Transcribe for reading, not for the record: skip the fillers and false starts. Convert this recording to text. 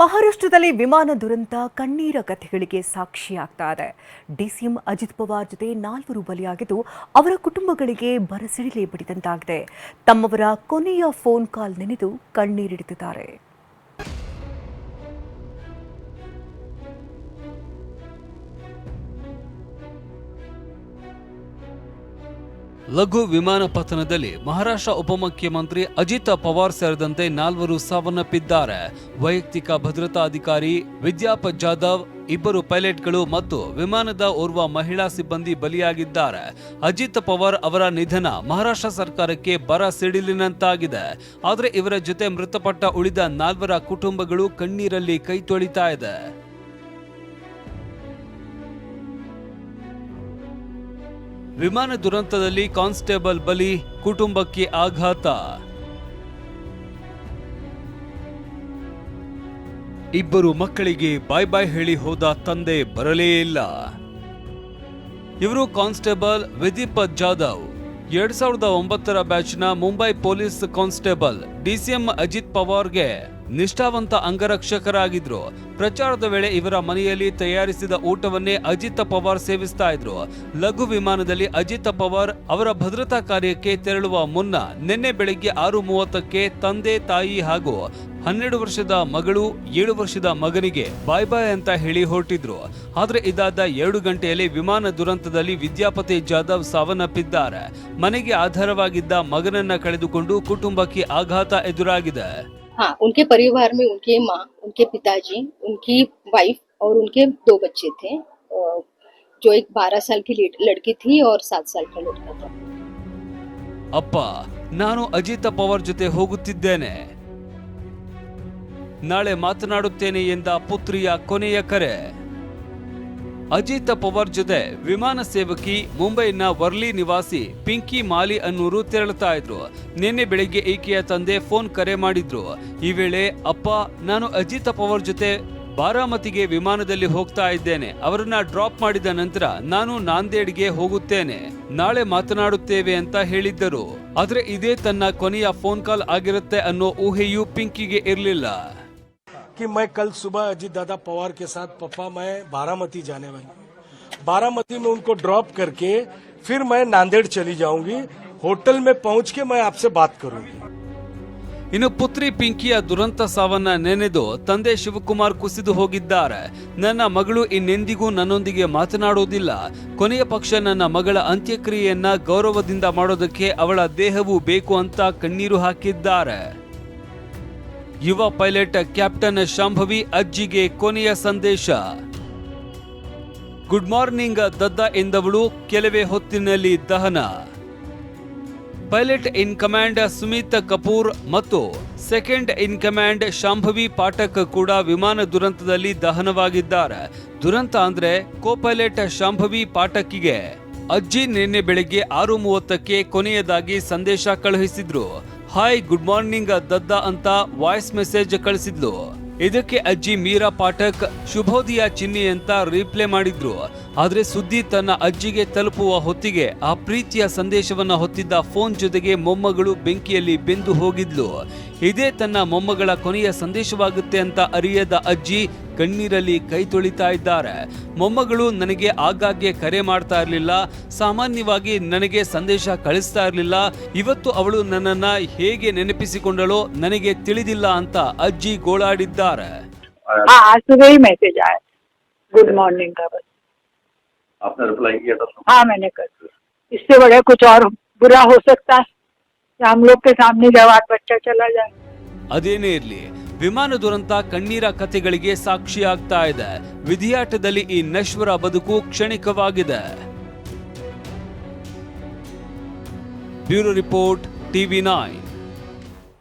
ಮಹಾರಾಷ್ಟ್ರದಲ್ಲಿ ವಿಮಾನ ದುರಂತ ಕಣ್ಣೀರ ಕಥೆಗಳಿಗೆ ಸಾಕ್ಷಿಯಾಗ್ತಾ ಇದೆ. ಡಿಸಿಎಂ ಅಜಿತ್ ಪವಾರ್ ಜೊತೆ 4 ಬಲಿಯಾಗಿದ್ದು ಅವರ ಕುಟುಂಬಗಳಿಗೆ ಬರಸಿಡಿಲೇ ಬಡಿದಂತಾಗಿದೆ. ತಮ್ಮವರ ಕೊನೆಯ ಫೋನ್ ಕಾಲ್ ನೆನೆದು ಕಣ್ಣೀರಿಡುತ್ತಿದ್ದಾರೆ. ಲಘು ವಿಮಾನ ಪತನದಲ್ಲಿ ಮಹಾರಾಷ್ಟ್ರ ಉಪಮುಖ್ಯಮಂತ್ರಿ ಅಜಿತ್ ಪವಾರ್ ಸೇರಿದಂತೆ 4 ಸಾವನ್ನಪ್ಪಿದ್ದಾರೆ. ವೈಯಕ್ತಿಕ ಭದ್ರತಾ ಅಧಿಕಾರಿ ವಿದ್ಯಾಪ್ ಜಾಧವ್, 2 ಪೈಲಟ್ಗಳು ಮತ್ತು ವಿಮಾನದ ಓರ್ವ ಮಹಿಳಾ ಸಿಬ್ಬಂದಿ ಬಲಿಯಾಗಿದ್ದಾರೆ. ಅಜಿತ್ ಪವಾರ್ ಅವರ ನಿಧನ ಮಹಾರಾಷ್ಟ್ರ ಸರ್ಕಾರಕ್ಕೆ ಬರ ಸಿಡಿಲಿನಂತಾಗಿದೆ. ಆದರೆ ಇವರ ಜೊತೆ ಮೃತಪಟ್ಟ ಉಳಿದ 4 ಕುಟುಂಬಗಳು ಕಣ್ಣೀರಲ್ಲಿ ಕೈ ತೊಳಿತಾ ಇದೆ. ವಿಮಾನ ದುರಂತದಲ್ಲಿ ಕಾನ್ಸ್ಟೇಬಲ್ ಬಲಿ, ಕುಟುಂಬಕ್ಕೆ ಆಘಾತ. 2 ಮಕ್ಕಳಿಗೆ ಬಾಯ್ ಬಾಯ್ ಹೇಳಿ ಹೋದ ತಂದೆ ಬರಲೇ ಇಲ್ಲ. ಇವರು ಕಾನ್ಸ್ಟೇಬಲ್ ವಿದೀಪ್ ಜಾಧವ್, 2009 ಬ್ಯಾಚ್ನ Mumbai police constable. DCM Ajit ಪವಾರ್ಗೆ ನಿಷ್ಠಾವಂತ ಅಂಗರಕ್ಷಕರಾಗಿದ್ರು. ಪ್ರಚಾರದ ವೇಳೆ ಇವರ ಮನೆಯಲ್ಲಿ ತಯಾರಿಸಿದ ಊಟವನ್ನೇ ಅಜಿತ್ ಪವಾರ್ ಸೇವಿಸ್ತಾ ಇದ್ರು. ಲಘು ವಿಮಾನದಲ್ಲಿ ಅಜಿತ್ ಪವಾರ್ ಅವರ ಭದ್ರತಾ ಕಾರ್ಯಕ್ಕೆ ತೆರಳುವ ಮುನ್ನ ನಿನ್ನೆ ಬೆಳಗ್ಗೆ 6:30ಕ್ಕೆ ತಂದೆ, ತಾಯಿ ಹಾಗೂ 12 ವರ್ಷದ ಮಗಳು, 7 ವರ್ಷದ ಮಗನಿಗೆ ಬಾಯ್ ಬಾಯ್ ಅಂತ ಹೇಳಿ ಹೊರಟಿದ್ರು. ಆದ್ರೆ ಇದಾದ 2 ಗಂಟೆಯಲ್ಲಿ ವಿಮಾನ ದುರಂತದಲ್ಲಿ ವಿದ್ಯಾಪತಿ ಜಾಧವ್ ಸಾವನ್ನಪ್ಪಿದ್ದಾರೆ. ಮನೆಗೆ ಆಧಾರವಾಗಿದ್ದ ಮಗನನ್ನ ಕಳೆದುಕೊಂಡು ಕುಟುಂಬಕ್ಕೆ ಆಘಾತ ಎದುರಾಗಿದೆ. हाँ, उनके परिवार में उनके माँ, उनके पिताजी, उनकी वाइफ और उनके 2 बच्चे थे, जो एक 12 साल की लड़की थी और 7 साल का लड़का था. ಅಪ್ಪ, ನಾನು ಅಜಿತ್ ಪವಾರ್ ಜೊತೆ ಹೋಗುತ್ತಿದ್ದೇನೆ, ನಾಳೆ ಮಾತನಾಡುತ್ತೇನೆ ಎಂದ ಪುತ್ರಿಯ ಕೊನೆಯ ಕರೆ. ಅಜಿತ್ ಪವಾರ್ ಜೊತೆ ವಿಮಾನ ಸೇವಕಿ ಮುಂಬೈನ ವರ್ಲಿ ನಿವಾಸಿ ಪಿಂಕಿ ಮಾಲಿ ಅನ್ನೂರು ತೆರಳುತ್ತಾ ಇದ್ರು. ನಿನ್ನೆ ಬೆಳಿಗ್ಗೆ ಈಕೆಯ ತಂದೆ ಫೋನ್ ಕರೆ ಮಾಡಿದ್ರು. ಈ ವೇಳೆ, ಅಪ್ಪ, ನಾನು ಅಜಿತ್ ಪವಾರ್ ಜೊತೆ ಬಾರಾಮತಿಗೆ ವಿಮಾನದಲ್ಲಿ ಹೋಗ್ತಾ ಇದ್ದೇನೆ. ಅವರನ್ನ ಡ್ರಾಪ್ ಮಾಡಿದ ನಂತರ ನಾನು ನಾಂದೇಡ್ಗೆ ಹೋಗುತ್ತೇನೆ, ನಾಳೆ ಮಾತನಾಡುತ್ತೇವೆ ಅಂತ ಹೇಳಿದ್ದರು. ಆದ್ರೆ ಇದೇ ತನ್ನ ಕೊನೆಯ ಫೋನ್ ಕಾಲ್ ಆಗಿರುತ್ತೆ ಅನ್ನೋ ಊಹೆಯೂ ಪಿಂಕಿಗೆ ಇರಲಿಲ್ಲ. कि मैं कल सुबह अजीत दादा पवार के साथ पप्पा मैं बारामती जाने वाली हूँ. बारामती में उनको ड्रॉप करके फिर मैं नांदेड़ चली जाऊंगी. होटल में पहुंच के मैं आपसे बात करूंगी. ಇನ್ನು ಪುತ್ರಿ ಪಿಂಕಿಯ ದುರಂತ ಸಾವನ್ನ ನೆನೆದು ತಂದೆ ಶಿವಕುಮಾರ್ ಕುಸಿದು ಹೋಗಿದ್ದಾರೆ. ನನ್ನ ಮಗಳು ಇನ್ನೆಂದಿಗೂ ನನ್ನೊಂದಿಗೆ ಮಾತನಾಡುವುದಿಲ್ಲ. ಕೊನೆಯ ಪಕ್ಷ ನನ್ನ ಮಗಳ ಅಂತ್ಯಕ್ರಿಯೆಯನ್ನ ಗೌರವದಿಂದ ಮಾಡೋದಕ್ಕೆ ಅವಳ ದೇಹವೂ ಬೇಕು ಅಂತ ಕಣ್ಣೀರು ಹಾಕಿದ್ದಾರೆ. ಯುವ ಪೈಲಟ್ ಕ್ಯಾಪ್ಟನ್ ಶಾಂಭವಿ ಅಜ್ಜಿಗೆ ಕೊನೆಯ ಸಂದೇಶ. ಗುಡ್ ಮಾರ್ನಿಂಗ್ ದದ್ದ ಎಂದವಳು ಕೆಲವೇ ಹೊತ್ತಿನಲ್ಲಿ ದಹನ. Pilot in command Sumit Kapoor ಮತ್ತು second in command Shambhavi Pathak ಕೂಡ ವಿಮಾನ ದುರಂತದಲ್ಲಿ ದಹನವಾಗಿದ್ದಾರೆ. ದುರಂತ ಅಂದ್ರೆ ಕೋ ಪೈಲಟ್ ಶಾಂಭವಿ ಪಾಠಕ್ಗೆ ಅಜ್ಜಿ ನಿನ್ನೆ ಬೆಳಗ್ಗೆ 6:30ಕ್ಕೆ ಕೊನೆಯದಾಗಿ ಸಂದೇಶ ಕಳುಹಿಸಿದ್ರು. ಹಾಯ್, ಗುಡ್ ಮಾರ್ನಿಂಗ್ ದದ್ದ ಅಂತ ವಾಯ್ಸ್ ಮೆಸೇಜ್ ಕಳಿಸಿದ್ಲು. ಇದಕ್ಕೆ ಅಜ್ಜಿ ಮೀರಾ ಪಾಠಕ್ ಶುಭೋದಯ ಚಿನ್ನಿ ಅಂತ ರಿಪ್ಲೈ ಮಾಡಿದ್ರು. ಆದ್ರೆ ಸುದ್ದಿ ತನ್ನ ಅಜ್ಜಿಗೆ ತಲುಪುವ ಹೊತ್ತಿಗೆ ಆ ಪ್ರೀತಿಯ ಸಂದೇಶವನ್ನ ಹೊತ್ತಿದ್ದ ಫೋನ್ ಜೊತೆಗೆ ಮೊಮ್ಮಗಳು ಬೆಂಕಿಯಲ್ಲಿ ಬೆಂದು ಹೋಗಿದ್ಲು. ಇದೇ ತನ್ನ ಮೊಮ್ಮಗಳ ಕೊನೆಯ ಸಂದೇಶವಾಗುತ್ತೆ ಅಂತ ಅರಿಯದ ಅಜ್ಜಿ ಕಣ್ಣೀರಲ್ಲಿ ಕೈ ತೊಳಿತಾ ಇದ್ದಾರೆ. ಮೊಮ್ಮಗಳು ನನಗೆ ಆಗಾಗ್ಗೆ ಕರೆ ಮಾಡ್ತಾ ಇರಲಿಲ್ಲ, ಸಾಮಾನ್ಯವಾಗಿ ನನಗೆ ಸಂದೇಶ ಕಳಿಸ್ತಾ ಇರಲಿಲ್ಲ. ಇವತ್ತು ಅವಳು ನನ್ನನ್ನ ಹೇಗೆ ನೆನಪಿಸಿಕೊಂಡಳೋ ನನಗೆ ತಿಳಿದಿಲ್ಲ ಅಂತ ಅಜ್ಜಿ ಗೋಳಾಡಿದ್ದಾರೆ. आज सुबह ही मैसेज आया गुड मॉर्निंग का. बस आपने रिप्लाई किया था? हाँ, मैंने कर दिया. इससे बड़ा कुछ और बुरा हो सकता है कि हम लोग के सामने जवान बच्चा चला जाए. ಅದೇನೇ ಇರ್ಲಿ, ವಿಮಾನ ದುರಂತ ಕಣ್ಣೀರ ಕಥೆಗಳಿಗೆ ಸಾಕ್ಷಿಯಾಗ್ತಾ ಇದೆ. ವಿಧಿಯಾಟದಲ್ಲಿ ಈ ನಶ್ವರ ಬದುಕು ಕ್ಷಣಿಕವಾಗಿದೆ. Bureau report, TV9.